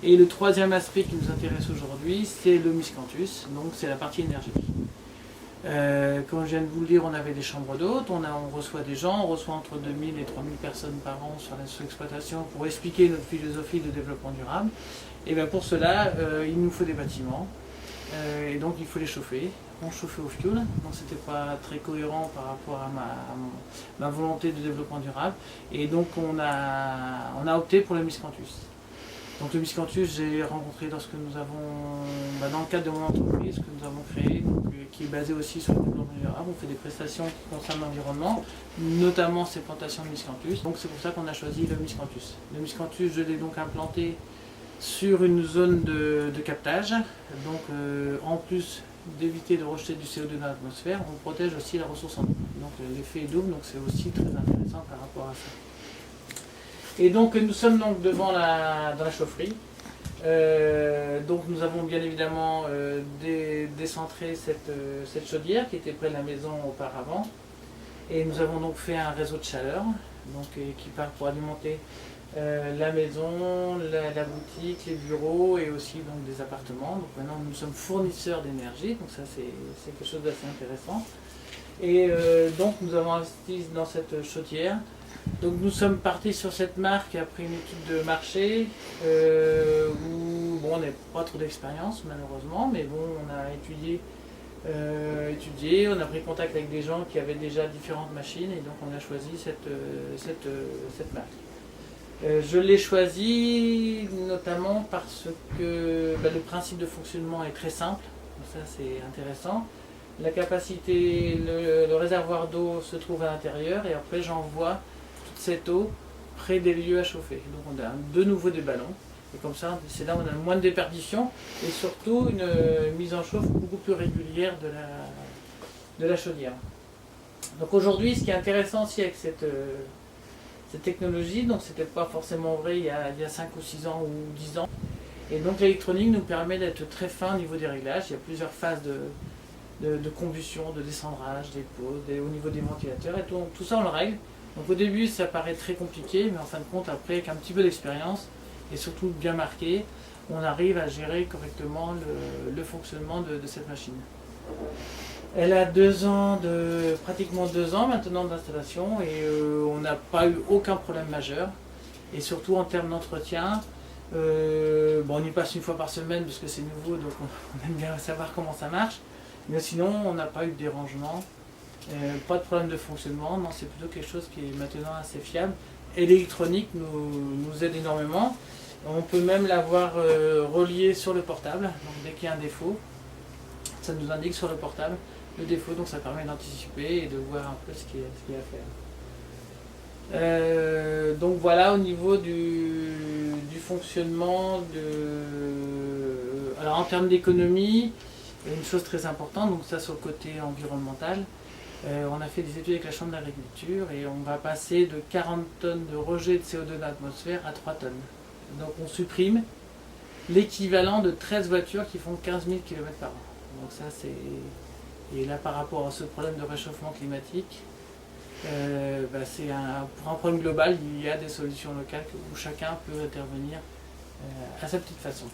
Et le troisième aspect qui nous intéresse aujourd'hui, c'est le miscanthus, donc c'est la partie énergie. Comme je viens de vous le dire, on avait des chambres d'hôtes, on reçoit des gens, on reçoit entre 2000 et 3000 personnes par an sur l'exploitation pour expliquer notre philosophie de développement durable. Et bien pour cela, il nous faut des bâtiments, et donc il faut les chauffer. On chauffait au fioul, donc c'était pas très cohérent par rapport à ma volonté de développement durable. Et donc on a opté pour le miscanthus. Donc le miscanthus, j'ai rencontré lorsque nous avons, dans le cadre de mon entreprise que nous avons créée, qui est basée aussi sur le développement durable. On fait des prestations qui concernent l'environnement, notamment ces plantations de miscanthus. Donc c'est pour ça qu'on a choisi le miscanthus. Le miscanthus, je l'ai donc implanté sur une zone de captage. Donc en plus d'éviter de rejeter du CO2 dans l'atmosphère, on protège aussi la ressource en eau. Donc l'effet est double, donc c'est aussi très intéressant par rapport à ça. Et donc nous sommes donc dans la chaufferie. Donc nous avons bien évidemment décentré cette chaudière qui était près de la maison auparavant. Et nous avons donc fait un réseau de chaleur donc, qui part pour alimenter la maison, la boutique, les bureaux et aussi donc, des appartements. Donc maintenant nous sommes fournisseurs d'énergie, donc ça c'est quelque chose d'assez intéressant. Et donc nous avons investi dans cette chaudière. Donc nous sommes partis sur cette marque après une étude de marché où bon, on n'a pas trop d'expérience malheureusement, mais bon on a étudié, on a pris contact avec des gens qui avaient déjà différentes machines et donc on a choisi cette marque. Je l'ai choisi notamment parce que le principe de fonctionnement est très simple, donc ça c'est intéressant. La capacité, le réservoir d'eau se trouve à l'intérieur et après j'envoie toute cette eau près des lieux à chauffer. Donc on a de nouveau des ballons et comme ça c'est là où on a moins de déperdition et surtout une mise en chauffe beaucoup plus régulière de la chaudière. Donc aujourd'hui ce qui est intéressant aussi avec cette technologie, donc c'était pas forcément vrai il y a 5 ou 6 ans ou 10 ans, et donc l'électronique nous permet d'être très fin au niveau des réglages. Il y a plusieurs phases de combustion, de descendrage, des pauses, au niveau des ventilateurs, et tout ça on le règle. Donc au début ça paraît très compliqué, mais en fin de compte après avec un petit peu d'expérience, et surtout bien marqué, on arrive à gérer correctement le fonctionnement de cette machine. Elle a pratiquement 2 ans maintenant d'installation, et on n'a pas eu aucun problème majeur, et surtout en termes d'entretien, on y passe une fois par semaine parce que c'est nouveau, donc on aime bien savoir comment ça marche. Mais sinon, on n'a pas eu de dérangement, pas de problème de fonctionnement. Non, c'est plutôt quelque chose qui est maintenant assez fiable. Et l'électronique nous aide énormément. On peut même l'avoir relié sur le portable. Donc dès qu'il y a un défaut, ça nous indique sur le portable le défaut. Donc ça permet d'anticiper et de voir un peu ce qu'il y a à faire. Donc voilà au niveau du fonctionnement. Alors en termes d'économie, une chose très importante, donc ça sur le côté environnemental, on a fait des études avec la Chambre d'agriculture et on va passer de 40 tonnes de rejet de CO2 dans l'atmosphère à 3 tonnes. Donc on supprime l'équivalent de 13 voitures qui font 15 000 km par an. Donc ça c'est... Et là par rapport à ce problème de réchauffement climatique, pour un problème global, il y a des solutions locales où chacun peut intervenir à sa petite façon.